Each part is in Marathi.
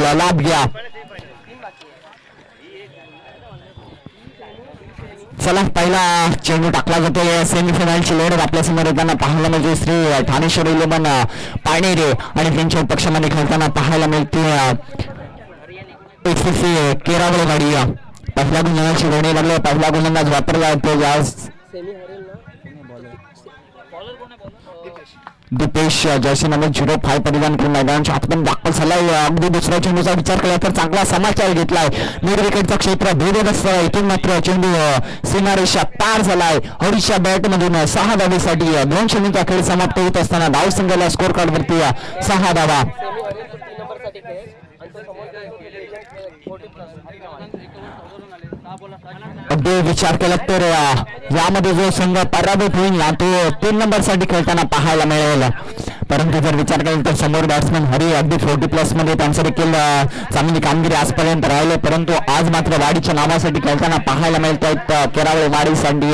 देखील लाभ घ्या. चला पहिला चेंडू टाकला जातो. सेमीफायनलची लढत आपल्या समोर येताना पाहायला मिळते. श्री ठाणेश्वर 11 पाणेरे आणि त्यांच्या पक्षामध्ये खेळताना पाहायला मिळते केरावळे गाडी. पहिल्या गोलंदाजी गोणी लागले. पहिला गोलंदाज वापरला दीपेश जर्सी नंबर 05 परिधान करून मैदानाच्या आतमध्ये दाखल झालाय. अगदी दुसऱ्या चेंडूचा विचार केला तर चांगला समाचार घेतलाय. मिड विकेटचा क्षेत्र भेदत असतं. इथून मात्र चेंडू सीमारेषा पार झालाय. हरीशच्या बॅट मधून 6 धावेसाठी 2 चेंडूचा खेळ समाप्त होत असताना धाव संघाला स्कोर कार्ड वरती 6 धावा. अगदी विचार केला तर यामध्ये जो संघ पराभूत होईल ना तो 3 नंबर साठी खेळताना पाहायला मिळेल. परंतु जर विचार केला तर समोर बॅट्समन हरी अगदी 40+ मध्ये त्यांचं देखील चांगली कामगिरी आजपर्यंत राहिले. परंतु आज मात्र वाडीच्या नावासाठी खेळताना पाहायला मिळत आहेत. केरावळे वाडीसाठी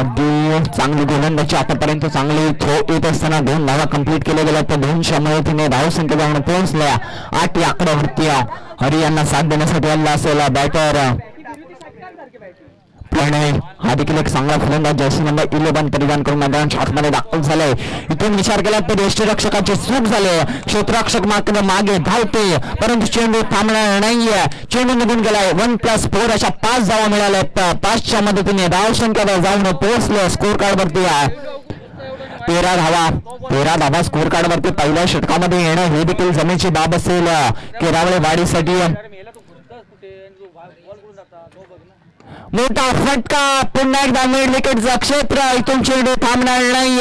अगदी चांगली गोलंदाजी आतापर्यंत चांगली थ्रो येत असताना 2 धावा कंप्लीट केल्या गेल्या. तर 200 मदतीने धाव संख्या जाऊन पोहोचल्या 8 या आकड्यावरती. हरी यांना साथ देण्यासाठी आला असेल बॅटर प्रणय. हा देखील एक चांगला फलंदाज जर्सी नंबर 11 परिधान करून मैदानाच्या आतमध्ये दाखल झालाय. इथून विचार केला तर यष्टीरक्षकाची चूक झाले. क्षेत्ररक्षक मागे धावते परंतु चेंडू थांबणार नाहीये. चेंडू निघून गेलाय. 1+4 अशा 5 धावा मिळाल्या. 5च्या मदतीने धाव संख्या जाऊन पोहोचले स्कोर कार्ड वरती 13 धावा स्कोर कार्ड वरती. पहिल्या षटकामध्ये येणं हे देखील जमेची बाब असेल केरावळे वाडीसाठी. मोठा फटका. पुन्हा एकदा मिड विकेटचा क्षेत्र. इथून चेंडू थांबणार नाही.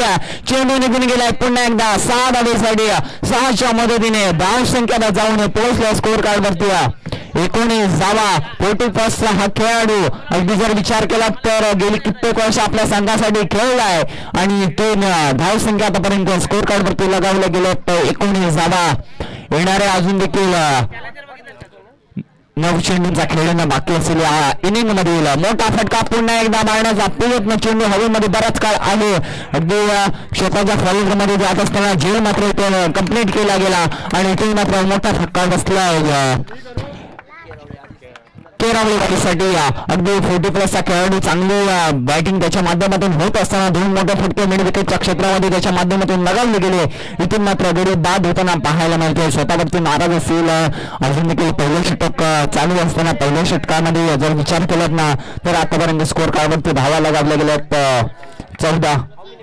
चेंडू निघून गेलाय. पुन्हा एकदा 6 धावेसाठी 6च्या मदतीने धाव संख्या जाऊन पोहोचल्या स्कोर कार्ड वरती 19 धावा. 40+ हा खेळाडू अगदी जर विचार केला तर गेली कित्येक वर्ष आपल्या संघासाठी खेळलाय आणि तो धाव संख्या आतापर्यंत स्कोर कार्ड वरती लगावले गेले 19 धावा. येणाऱ्या अजून देखील 9 चेंडूंचा खेळणं बाकी असलेल्या इनिंग मधील मोठा फटका. पुन्हा एकदा मारण्याचा प्रयत्न. चेंडू हवेमध्ये बराच काळ आहे. अगदी क्षेत्राच्या फॉलोमध्ये जात असताना झेल मात्र कंप्लीट केला गेला आणि इथे मात्र मोठा फटका बसला केरावळे वाडीसाठी. अगदी 40+ चा खेळाडू चांगली बॅटिंग त्याच्या माध्यमातून होत असताना 2 मोठे फटके मिड विकेटच्या क्षेत्रामध्ये त्याच्या माध्यमातून लगावले गेले. इथून मात्र गडी बाद होताना पाहायला मिळते. स्वतःवरती नाराज असेल. अजून देखील पहिलं षटक चालू असताना पहिल्या षटकामध्ये जर विचार केलात ना तर आतापर्यंत स्कोर कार्डवरती धावा लगावल्या गेल्यात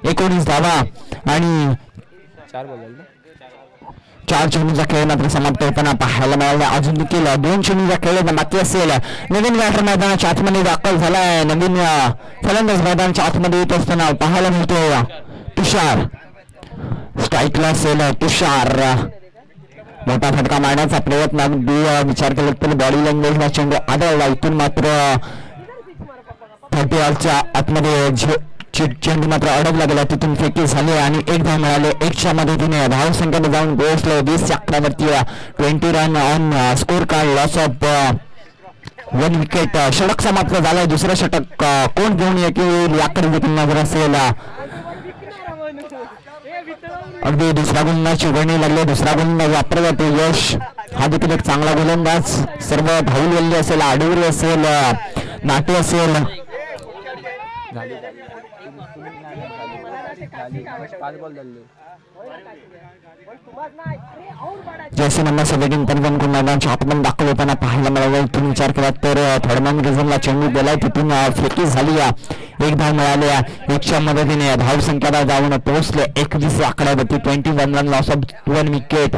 19 धावा आणि 4 चेंडूचा खेळ मात्र समाप्त होताना पाहायला मिळाला. अजून देखील 2 चेंडूचा खेळ बाकी असेल. नवीन बॅटर मैदानाच्या आतमध्ये दाखल झालाय. नवीन फलंदाज मैदानाच्या आतमध्ये येत असताना पाहायला मिळतो तुषार. स्ट्राईकला असेल तुषार. मोठा फटका मारण्याचा प्रयत्न. अगदी विचार केला तर बॉडी लँग्वेजला चेंडू आदळला. इथून मात्र 30 आतमध्ये चेंडू मात्र अडकला गेला. तिथून फेकी झाले आणि 1 धाव मिळाले. 1च्या मदतीने धाव संख्येने जाऊन पोहोचले 20 या आकड्यावरती 20 run on score card. Loss of 1 wicket. षटक समाप्त झालाय. दुसरं षटक कोण घेऊन येईल याकडे देखील नजर असेल. अगदी दुसरा गोलंदाजची वर्णी लागले. दुसरा गोलंदाज वापरला जातो यश. हा देखील एक चांगला गोलंदाज. सर्व धावून गेले असेल. आडूर असेल नाटे असेल. जैसे नंबर 17 परिधान करून मैदानाच्या आतमध्ये दाखल होताना पाहायला मिळाले. इथून विचार केला तर थर्डमॅन रिझनला चेंडू गेलाय. तिथून फेकी झाली. 1 धाव मिळाल्या. 1च्या मदतीने धाव संख्या जाऊन पोहोचले 21 आकड्यावरती 21 रन. Loss of 1 wicket.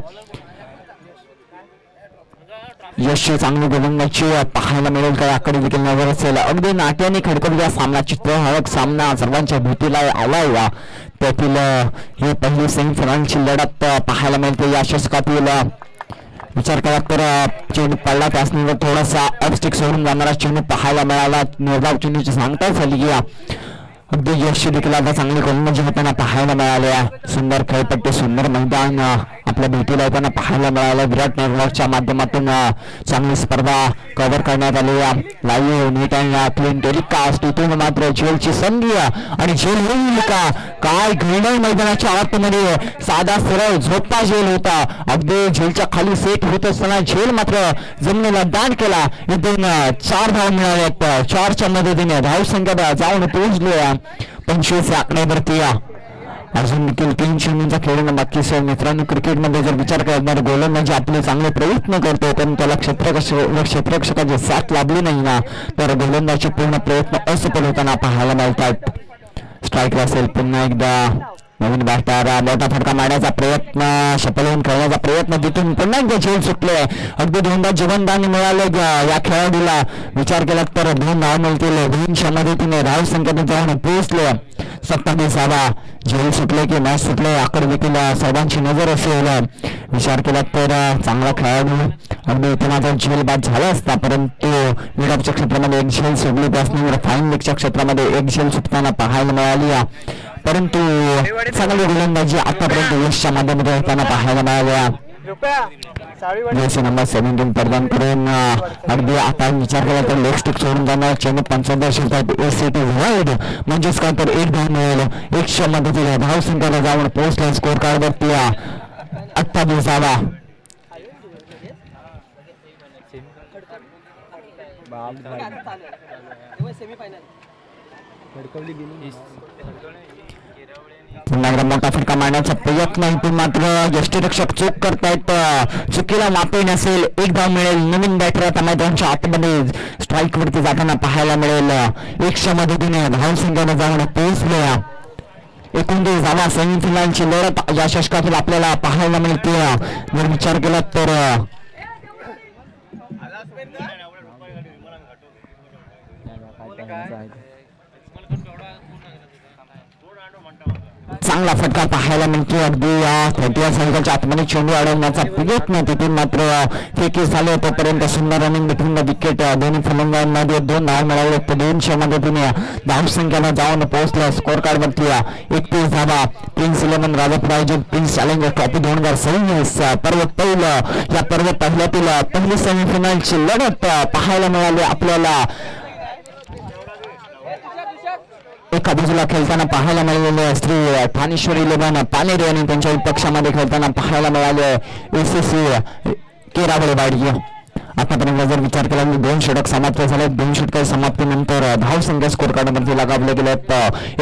यशची चांगली गोलंदाजी पाहायला मिळेल का याकडे देखील नजर असेल. अगदी नाट्याने खडखडलेला सामना. चित्रहळक सामना सर्वांच्या भीतीला आलाय. त्यातील ही पहिली सेमीफायनलची लढत पाहायला मिळते. या षटकातील विचार केला तर चेंडू पडला त्यासनी थोडासा ऑफस्टिक सोडून जाणारा चेंडू पाहायला मिळाला. निर्धाव चेंडूची सांगता झाली की अगदी यश देखील आता चांगली गोलंदाजी होताना पाहायला मिळाले. सुंदर खेळपट्टी सुंदर मैदान आपल्या भेटीला येताना पाहायला मिळालं. विराट नेटवर्कच्या माध्यमातून चांगली स्पर्धा कव्हर करण्यात आली. Live neat and clean telecast. इथून मात्र झेलची संधी आणि झेल होईल का काय घडलं मैदानाच्या आतमध्ये. साधा सरळ झोपा झेल होता. अगदी झेलच्या खाली सेट होत असताना झेल मात्र जमिनीला दान केला. इथून 4 धाव मिळाल्यात. 4च्या मदतीने धावसंख्या जाऊन पोहोचले 25 आकड्यावरती. अजून देखील 3 चेंडूंचा खेळणं बाकी असेल. मित्रांनो, क्रिकेटमध्ये जर विचार करणार गोलंदाजी आपले चांगले प्रयत्न करतो पण त्याला क्षेत्ररक्षकाची साथ लाभली नाही ना तर गोलंदाजी पूर्ण प्रयत्न असफल होताना पाहायला मिळतात. स्ट्राईक असेल. पुन्हा एकदा नवीन बॅटर मोठा फटका मारण्याचा प्रयत्न, सफल होऊन खेळण्याचा प्रयत्न, तिथून पुन्हा एकदा झेल सुटले. अगदी 2दा जीवनदान मिळाले या खेळाडूला. विचार केला तर 2 धाव मिळतील. 2च्या मदतीने धावसंख्येत जाऊन पोहोचले 27. झेल सुटले की मॅच सुटले याकडे देखील सर्वांची नजर असेल. विचार केला तर चांगला खेळाडू अगदी इथे माझा झेल बाद झाला असता परंतु मिडऑफच्या क्षेत्रामध्ये एक झेल सुटली. त्याचबरोबर फाईन लेगच्या क्षेत्रामध्ये एक झेल सुटताना पाहायला मिळाली. परंतु चांगली गोलंदाजी आतापर्यंत यशच्या माध्यमातून होताना पाहायला मिळाल्या. जर्सी नंबर 17 प्रदान करून अगदी आता विचार केला तर लेग स्टिक सोडून जाणार. चेंडू 55 वाईड म्हणजेच काय तर 1 धाव मिळेल. 1च्या मदतीने धावसंख्येला जाऊन पोहोचला. स्कोर कार्डवरती 28. पुन्हा एकदा मोठा फटका मारण्याचा प्रयत्न. इथून मात्र यष्टीरक्षक चूक करतायत. चुकीला मापे नसेल. 1 धाव मिळेल. नवीन बॅटर आता मैदानाच्या आतमध्ये स्ट्राईक वरती जाताना पाहायला मिळेल. 1च्या मदतीने धावसंख्येने जाऊन पोहोचले. 29 धावा. सेमीफायनलची लढत या षटकातील आपल्याला पाहायला मिळते. जर विचार केला तर चांगला फटका पाहायला मिळतो. अगदी या 30 संघाच्या आतमध्ये चेंडू अडवण्याचा प्रयत्न. तिथून मात्र फेकी झाले. तोपर्यंत सुंदर रनिंग बिटवीन द विकेट. दोन्ही फलंदाजांमध्ये 2 धाव मिळाले. 2च्या मदतीने धावसंख्येला जाऊन पोहोचला. स्कोर कार्डवरती 31 धावा. प्रिन्स 11 राजापूर आयोजित प्रिन्स चॅलेंजर ट्रॉफी 2026 पर्व पहिलं. या पर्व पहिल्यातील पहिली सेमीफायनलची लढत पाहायला मिळाली आपल्याला. एका बाजूला खेळताना पाहायला मिळालेले श्री ठाणेश्वरी 11 पानेरे आणि त्यांच्या पक्षामध्ये खेळताना पाहायला मिळाले SSC केरावळेवाडी. आतापर्यंत जर विचार केला तर 2 षटक समाप्त झाले. 2 षटक समाप्तीनंतर धावसंख्या स्कोर कार्डमध्ये लगावले गेले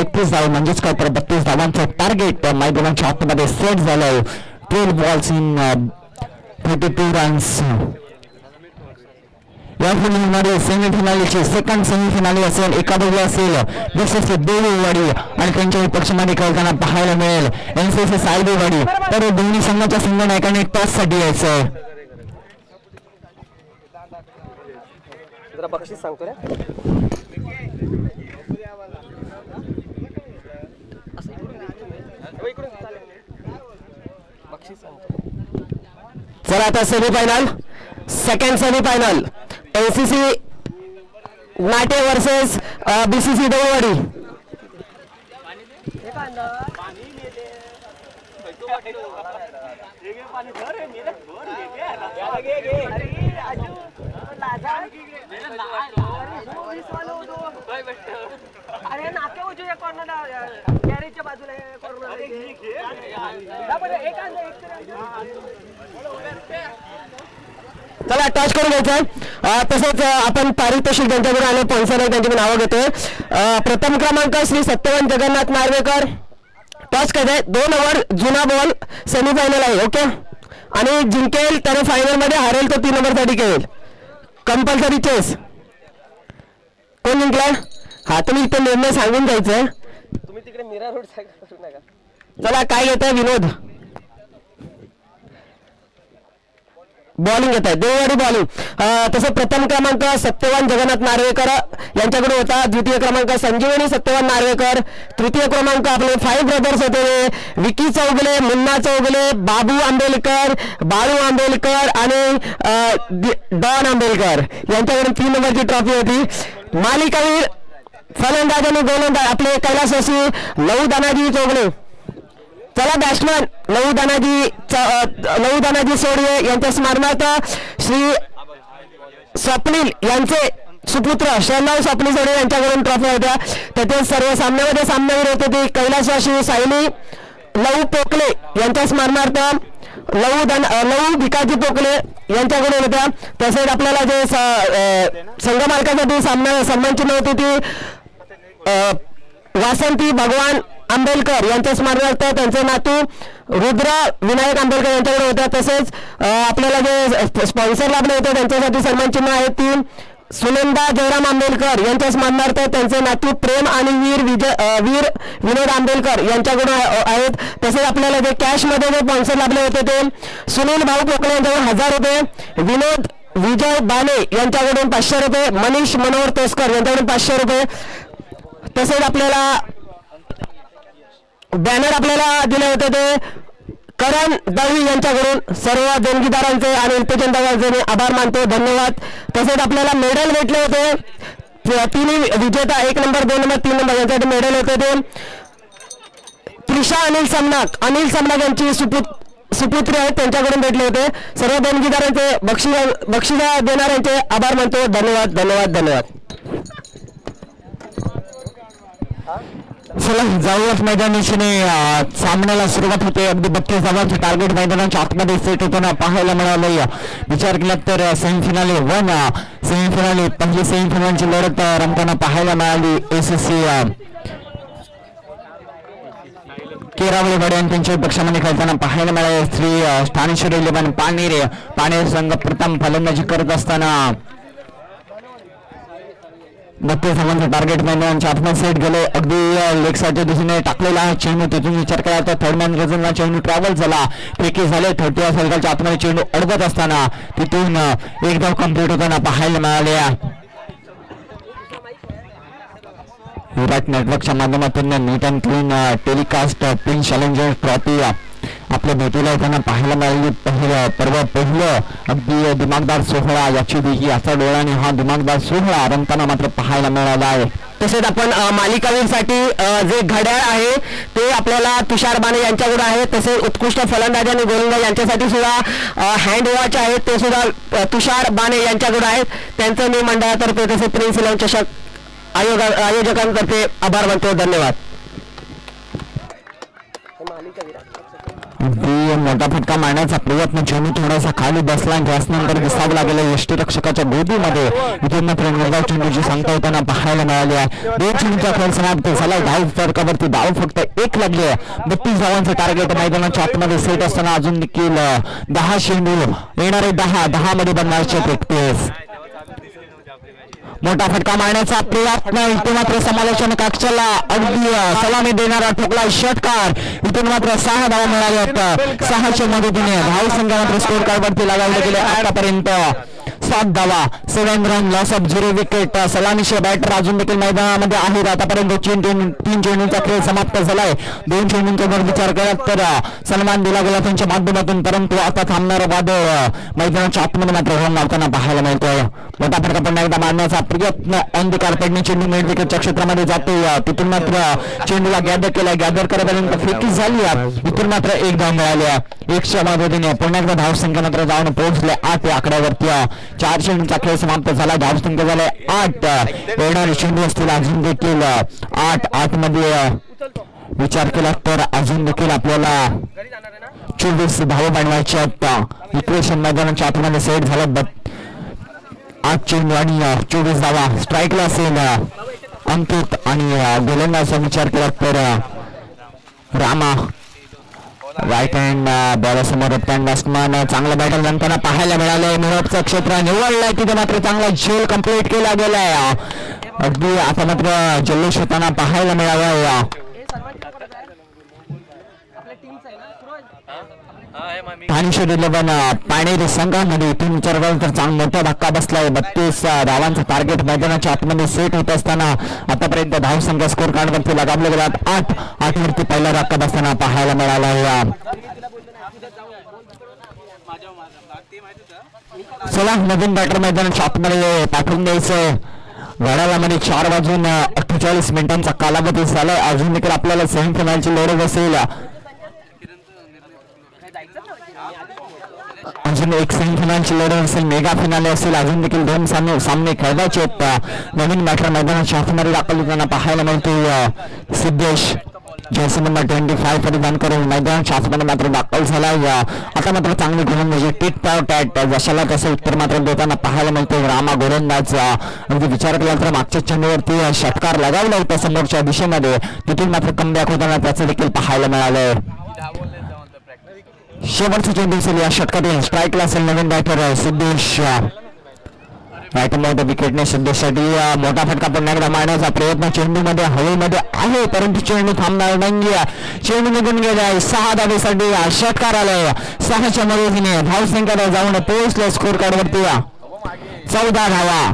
31 धाव. म्हणजेच काय तर 32 धावांचं टार्गेट मैदानाच्या आतमध्ये सेट झालंय. 12 बॉल्स इन 32 रन्स. या होणारी सेमीफायनलची सेकंड सेमीफायनल असेल. एका बाजूला असेल SSC देवीवाडी आणि त्यांच्या पक्षामध्ये खेळताना पाहायला मिळेल NCC सायदेवाडी. तर दोन्ही संघाच्या संघनायकांनी टॉस साठी यायचं. बक्षीस सांगतो रे. चला आता सेमीफायनल. सेकंड सेमीफायनल NCC नाटे वर्सेस BCC देववाडी. अरे नाक्या उजव्या कॉर्नरला गॅरेजच्या बाजूला चला टच करून घ्यायचं. तसंच आपण पारितोषिक ज्यांच्याकडून आले स्पॉन्सर आहे त्यांच्याकडून नावं घेतोय. प्रथम क्रमांक श्री सत्यवान जगन्नाथ नार्वेकर. टॉस काय 2 ओव्हर जुना बॉल सेमीफायनल आहे. ओके. आणि जिंकेल तर फायनल मध्ये, हारेल तो 3 नंबरसाठी खेळेल. Compulsory chess. कोण जिंकलाय? हा तुम्ही इथे निर्णय सांगून जायचं. तुम्ही तिकडे मीरा रोड करू नका. चला काय घेत आहे विनोद? बॉलिंग घेत आहे देववाडी बॉलिंग. तसं प्रथम क्रमांक सत्यवान जगन्नाथ नार्वेकर यांच्याकडे होता. द्वितीय क्रमांक संजीवनी सत्यवान नार्वेकर. तृतीय क्रमांक आपले 5 ब्रदर्स होते. विकी चौगले, मुन्ना चौगले, बाबू आंबेलकर, बाळू आंबेलकर आणि डॉन आंबेलकर यांच्याकडून 3 नंबरची ट्रॉफी होती. मालिकावीर फलंदाज आणि गोलंदाज आपले कैलासवासी लहू दानाजी चौगले. चला बॅट्समन लहू दानाजी सोडवे यांच्या स्मरणार्थ श्री स्वप्नील यांचे सुपुत्र शरणराव स्वप्नील सोडवे यांच्याकडून ट्रॉफी होत्या. तेथे सर्व सामन्यामध्ये सामनावीर होते ते कैलासवासी सायली लहू पोकले यांच्या स्मरणार्थ लहू भिकाजी पोकले यांच्याकडून होत्या. तसेच आपल्याला जे संघ मालकासाठी सन्मान चिन्ह होती ती वासंती भगवान आंबेलकर यांच्या स्मरणार्थ त्यांचे नातू रुद्र विनायक आंबेलकर यांच्याकडे होत्या. तसेच आपल्याला जे स्पॉन्सर लाभले होते त्यांच्यासाठी सन्मान चिन्ह आहे ती सुनंदा जयराम आंबेलकर यांच्या स्मरणार्थ त्यांचे नातू प्रेम आणि वीर विनोद आंबेलकर यांच्याकडून आहेत. तसेच आपल्याला जे कॅश मध्ये जे स्पॉन्सर लाभले होते ते सुनील भाऊ पोकळे यांच्याकडून 1000 रुपये, विनोद विजय बाले यांच्याकडून 500 रुपये, मनीष मनोहर तोसकर यांच्याकडून 500 रुपये. तसेच आपल्याला बॅनर आपल्याला दिले होते ते करण दळवी यांच्याकडून. सर्व देणगीदारांचे आणि उपचंदाचे मी आभार मानतो, धन्यवाद. तसेच आपल्याला मेडल भेटले होते तिन्ही विजेता 1 नंबर 2 नंबर 3 नंबर यांच्यासाठी मेडल होते ते त्रिशा अनिल समनाक यांची सुपुत्री आहेत त्यांच्याकडून भेटले होते. सर्व देणगीदारांचे बक्षिसा देणाऱ्यांचे आभार मानतो, धन्यवाद धन्यवाद धन्यवाद. चला जाऊयात मैदानाने सामन्याला सुरुवात होते. अगदी 32 धावांचे टार्गेट मैदानाच्या आतमध्ये सेट होताना पाहायला मिळालं. विचार केला तर सेमीफिनाले पहिली सेमीफिनालची लढत रमताना पाहायला मिळाली. एसएससी केरावळे बड्यान त्यांच्या पक्षामध्ये खेळताना पाहायला मिळाले. श्री स्थानेश्वर 11 पानेर संघ प्रथम फलंदाजी करत असताना 32 धावांचं टार्गेट मैदानाच्या आतमध्ये सेट गेले. अगदी लेग साईडच्या दिशेने टाकलेला आहे चेंडू. तिथून विचार केला तर थर्ड मॅन रजनला चेंडू ट्रॅव्हल झाला, फेकी झाले. 30 सर्कलच्या आतमध्ये चेंडू अडकत असताना तिथून एक धाव कंप्लीट होताना पाहायला मिळाले. विराट नेटवर्कच्या माध्यमातून neat and clean telecast pink challenger trophy आपल्या भेटीला येताना पाहायला मिळाली. पहिलं अगदी दिमागदार सोहळा याची देखील याचा डोळ्याने हा दिमागदार सोहळा रमताना मात्र पाहायला मिळाला आहे. तसेच आपण मालिकावीरसाठी जे घड्याळ आहे ते आपल्याला तुषार बाणे यांच्याकडून आहे. तसेच उत्कृष्ट फलंदाज आणि गोलंदाज यांच्यासाठी सुद्धा हँड वॉच आहे ते सुद्धा तुषार बाणे यांच्याकडून आहेत. त्यांचं मी मंडळातर्फे तसेच प्रिन्स इलेव्हन चषक आयोजकांतर्फे आभार मानतो, धन्यवाद. मोठा फटका मारण्याचा प्रयत्न चेंडू थोडासा खाली बसला आणि त्यानंतर दिसावं लागेल यष्टीरक्षकाच्या गोदीमध्ये. इथून मात्र निर्धाव चेंडूची सांगता होताना पाहायला मिळाली आहे. 2 चेंडूचा खेळ समाप्त झाला. धाव फरकावरती धाव फक्त 1 लागली आहे. 32 धावांचं टार्गेट मैदानाच्या आतमध्ये सेट असताना अजून देखील 10 चेंडू येणारे 10 मध्ये बनवायचे 33. मोठा फटका मारण्याचा प्रयत्न इथे मात्र समालोचन कक्षाला अगदी सलामी देणारा ठोकला षटकार. इथून मात्र 6 धावा मिळाल्या आहेत. 6च्या मदतीने धाव संघ मात्र स्कोर कार्डवरती लगावले गेले. आतापर्यंत 7 धावा, 7 रन, लॉस ऑफ 0 विकेट. सलामीचे बॅटर अजून देखील मैदानामध्ये आहेत. आतापर्यंत 3 चेंडूंचा खेळ समाप्त झालाय. 2 चेंडूंचा जर विचार केला तर सन्मान दिला गेला त्यांच्या माध्यमातून, परंतु आता थांबणारं वादळ मैदानाच्या आतमध्ये मात्र होऊन लावताना पाहायला मिळतोय. मोठा फटका पुन्हा एकदा मारण्याचा प्रयत्न ऑन द कार्पेटने चेंडू मिड विकेटच्या क्षेत्रामध्ये जातो. तिथून मात्र चेंडूला गॅदर करेपर्यंत फेकी झाली. इथून मात्र 1 धाव मिळाली. 1च्या मदतीने पुन्हा एकदा धाव संख्या मात्र जाऊन पोहोचले 8 या आकड्यावरती. 4 चेंडूंचा खेळ समाप्त झाला. धाव संख्या झाले 8. येणारे चेंडू असतील अजून देखील 8 मध्ये विचार केला तर अजून देखील आपल्याला 24 धावा बनवायच्या आहेत. इक्वेशन मैदानाच्या आतमध्ये सेट झालं. 8 चेंडू आणि 24 धावा. स्ट्राईकला असेल अंकित आणि गोलंदाजाचा विचार केला तर रामा. राईट हँड बॉलसमोर बॅट्समन चांगला बॅटर नंतर पाहायला मिळालंय. मिरपचं क्षेत्र निवडलंय तिथे मात्र चांगला झेल कंप्लीट केला गेलाय. अगदी आता मात्र जल्लोष होताना पाहायला मिळाला. स्थानेश्वर 11 पाणेरी संघामध्ये इथून विचार केला तर चांगला मोठा धक्का बसलाय. 32 धावांचा टार्गेट मैदानाच्या आतमध्ये सेट होत असताना आतापर्यंत धाव संख्या स्कोर कार्डवरती लगावले गेलात 8 वरती पहिला धक्का बसताना पाहायला मिळाला आहे. चला नवीन बॅटर मैदानाच्या आतमध्ये पाठवून द्यायचं. घड्याळामध्ये 4 वाजून 48 मिनिटांचा कालावधी झालाय. अजून देखील आपल्याला सेमीफायनलची लढत असेल. अजून एक सेमीफायनलची लढत असेल, मेगा फिनाले असेल. अजून देखील 2 सामने खेळवायचे आहेत. नवीन मॅटर मैदानाच्या आतमध्ये दाखल होताना पाहायला मिळतो सिद्धेश जर्सी नंबर 25 परिधान करून मैदानाच्या आतमध्ये मात्र दाखल झालाय. आता मात्र चांगली गोलंदाजी टिट टॉट ॲट जशाला तसे उत्तर मात्र देताना पाहायला मिळतो रामा गोलंदाज. अगदी विचार केला तर मागच्या चेंडूवरती षटकार लगावला होता समोरच्या दिशेमध्ये, तिथून मात्र कमबॅक होताना त्याचं देखील पाहायला मिळालंय. शेवटचा चेंडू असेल या षटकातील, स्ट्राईकला असेल नवीन बॅटर सिद्धेश. मोठ्या विकेटने सिद्धेशसाठी मोठा फटका पुन्हा एकदा मारण्याचा प्रयत्न चेंडूमध्ये हवेमध्ये आहे, परंतु चेंडू थांबणार नाही. चेंडू निघून गेलाय. 6 धावेसाठी षटकार आलाय. 6च्या मदतीने धावसंख्येला जाऊन पोहोचले स्कोर कार्ड वरती 14 धावा.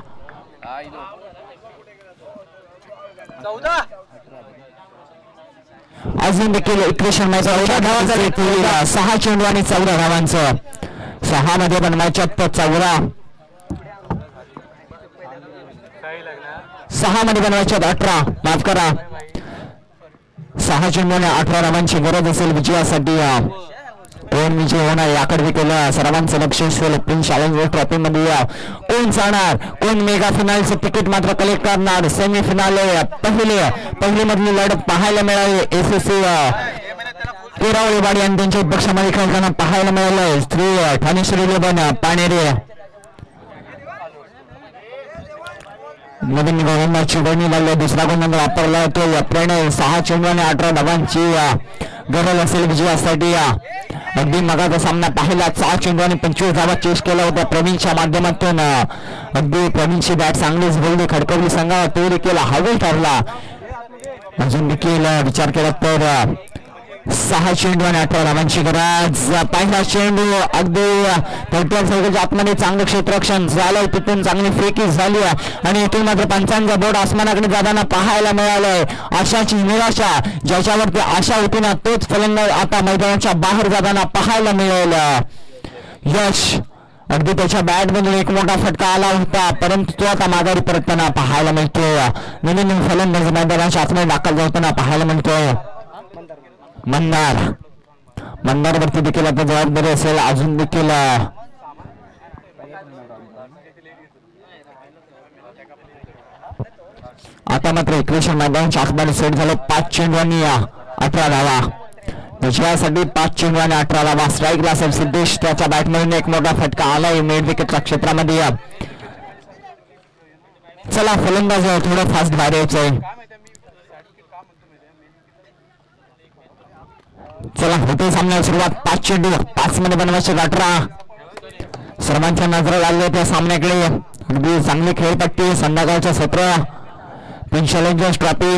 14 अजून देखील 21 मॅच 6 चेंडू आणि 14 धावांचं. 6 मध्ये बनवायच्या 14, 6 मध्ये बनवायच्या 18, माफ करा 6 चेंडू आणि 18 धावांची गरज असेल विजयासाठी. कोण विजय होणार याकडे देखील सर्वांचं लक्ष असेल. प्रिन्स चॅलेंजर ट्रॉफी मध्ये कोण जाणार, कोण मेगा फिनालचं तिकीट मात्र कलेक्ट करणार. सेमी फिनाले पहिली मधली लढत पाहायला मिळाली. एसएससी कोरावळीवाडी आणि त्यांच्या पक्षामध्ये खेळताना पाहायला मिळालंय. स्त्री ठाणे श्री 11 पाणेरे नवीन गोलंदाजची वर्णी लागली. दुसरा गोलंदाज वापरला तो प्रणय. 6 चेंडू आणि 18 धावांची गरज असेल विजयासाठी. अगदी मगाचा सामना पाहिला 6 चेंडू आणि 25 धावा चेस केला होता प्रवीणच्या माध्यमातून. अगदी प्रवीणची बॅट चांगलीच बोलली खडकवली संघावर, तो देखील हवेल ठरला. अजून देखील विचार केला तर 6 चेंडू आणि 18 धावांची गरज. पहिला चेंडू अगदी 30 सर्कलच्या आतमध्ये चांगलं क्षेत्ररक्षण झालंय, तिथून चांगली फेकी झाली आणि इथून मात्र पंचांचा बोर्ड आसमानाकडे जाताना पाहायला मिळालंय. आशाची निराशा, ज्याच्यावरती आशा होती ना तोच फलंदाज आता मैदानाच्या बाहेर जाताना पाहायला मिळेल. यश अगदी त्याच्या बॅट मधून एक मोठा फटका आला होता, परंतु तो आता माघारी परतताना पाहायला मिळतोय. नवीन फलंदाज मैदानाच्या आतमध्ये दाखल होताना पाहायला मिळतोय. मंदारवरती देखील आता जबाबदारी असेल. अजून देखील आता मात्र 21 मैदानाच्या आतमध्ये सेट झालं. 5 चेंडू आणि 18 धावा विजयासाठी. 5 चेंडू आणि 18 धावा. स्ट्राईकला असेल सिद्धेश, त्याच्या बॅटमधून एक मोठा फटका आलाय मिड विकेटच्या क्षेत्रामध्ये. चला फलंदाज थोडं फास्ट बाहेर यायचंय. चला होते सामन्याला सुरुवात. 5 चेंडू 5 मध्ये बनवायचे 18. सर्वांच्या नजर लागले त्या सामन्याकडे. अगदी चांगली खेळपट्टी संध्याकाळच्या 17 प्रिन्स चॅलेंजर्स ट्रॉफी.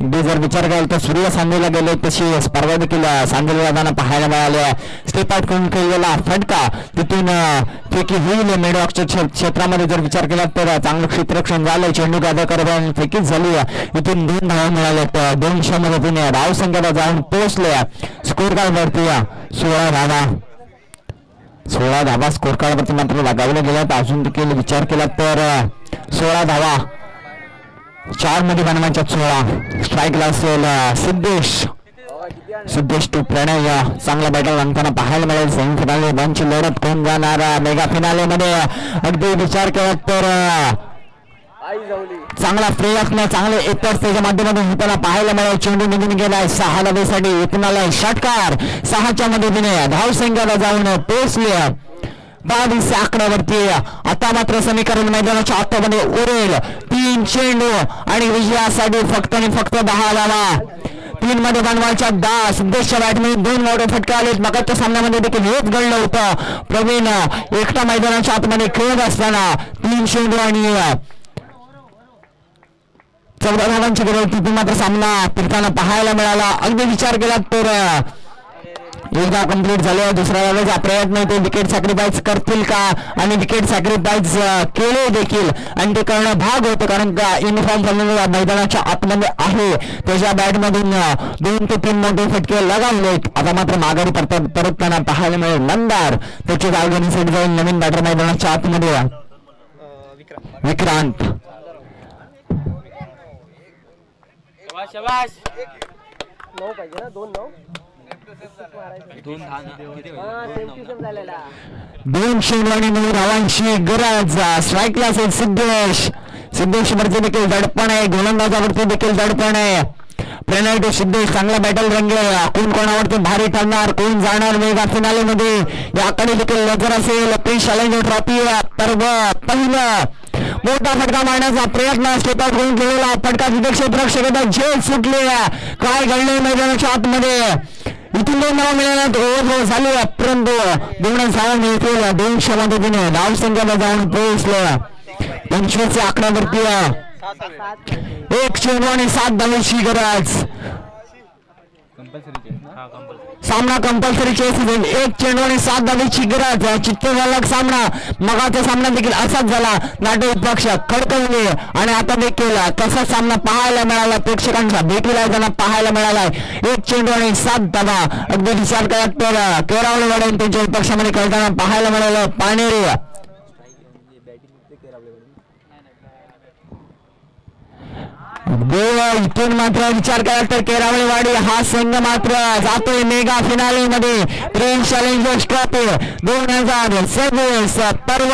अगदी जर विचार केला तर सूर्य सांगलीला गेले तशी स्पर्धा देखील सांगलीला जाताना पाहायला मिळाले. स्टेप आउट करून खेळलेला फटका तिथून फेकी होईल मेडॉक्सच्या क्षेत्रामध्ये. जर विचार केला तर चांगलं क्षेत्ररक्षण झालंय. चेंडू गादा करत फेकीच झाली. इथून 2 धावा मिळाल्यात. 200 मदतीने धाव संख्येला जाऊन पोहोचले स्कोर कार्ड वरती 16 धावा स्कोर कार्ड वरती मात्र लगावल्या गेल्यात. अजून देखील विचार केला तर 16 धावा 4 मध्ये बनवायच्या 16. स्ट्राईकला असेल सिद्धेश टू प्रणय. चांगला बॅटर रंगताना पाहायला मिळेल. सेमीफायनल बंची लढत कोण जाणार मेगा फिनाले मध्ये. अगदी विचार केला तर चांगला प्रयत्न चांगले एकच त्याच्या माध्यमातून होताना पाहायला मिळेल. चेंडू निघून गेलाय 6 धावेसाठी. इथून आलाय षटकार. 6च्या मदतीने धाव संख्येला जाऊन पोहोचले 22 आकड्यावरती. आता मात्र समीकरण मैदानाच्या आतमध्ये उरेल. 3 चेंडू आणि विजयासाठी फक्त आणि फक्त 10 धावा. 3 मध्ये बनवायच्या 10. सिद्धेशच्या बॅटमध्ये 2 मोठे फटके आलेत. मगाच्या सामन्यामध्ये देखील हेच घडलं होतं. प्रवीण एकटा मैदानाच्या आतमध्ये खेळत असताना 3 चेंडू आणि 14 धावांची गरज. तिथून मात्र सामना फिरताना पाहायला मिळाला. अगदी विचार केला तर एकदा कंप्लीट झाले. दुसऱ्या वेळेचा प्रयत्न ते विकेट सॅक्रिफाईस करतील का, आणि विकेट सॅक्रिफाईस केले देखील आणि ते करणं भाग होतं, कारण का युनिफॉर्म फलंदाज मैदानाच्या आतमध्ये आहे. त्याच्या बॅटमधून 2 ते 3 मोठे फटके लगावलेत. आता मात्र माघारी परतताना पाहायला मिळेल मंदार. त्याची जागा घेण्यासाठी जाईल नवीन बॅटर मैदानाच्या आतमध्ये विक्रांत. शाबाश 9 पाहिजे ना 2-9. झालेला 209 धावांची गरज. स्ट्राईकला असेल सिद्धेश वरती देखील दडपण आहे, गोलंदाजावरती देखील दडपण आहे. प्रणय टू सिद्धेश चांगला बॅटल रंगले. कोण कोणावरती भारी ठरणार, कोण जाणार मेगा फिनाले मध्ये याकडे देखील नजर असेल. प्रिन्स चॅलेंजर ट्रॉफी पर्व पहिलं मोठा फटका मारण्याचा प्रयत्न शेतात होऊन गेलेला फटका तिथे क्षेत्ररक्षकाचा झेल सुटले. काय घडले मैदानाच्या आतमध्ये इथून 2 धावा मिळाल्यात. ओव्हर झाली परंतु 2 धावा मिळतील. 200 मदतीने धावसंख्याला जाऊन पोहोचलं 25 आकड्यावरती. 1 चेंडू आणि 7 धावेची गरज. सामना कंपल्सरी चेस 1 चेंडू आणि 7 धावेची गरज. चित्तवालक सामना मगाचा सामना देखील असाच झाला. नाटो पक्ष खडकवले आणि आता देखील तसा सामना पाहायला मिळाला. प्रेक्षकांचा भेटीला जाणं पाहायला मिळाला. 1 चेंडू आणि 7 धावा. अगदी विचार करत तर केरावले वाडे त्यांच्या पक्षामध्ये खेळताना पाहायला मिळालं. पाणेरी इथून मात्र विचार केला तर केरावळेवाडी हा संघ मात्र जातोय मेगा फिनाले मध्ये. प्रिन्स चॅलेंजर्स ट्रॉफी 2026 पर्व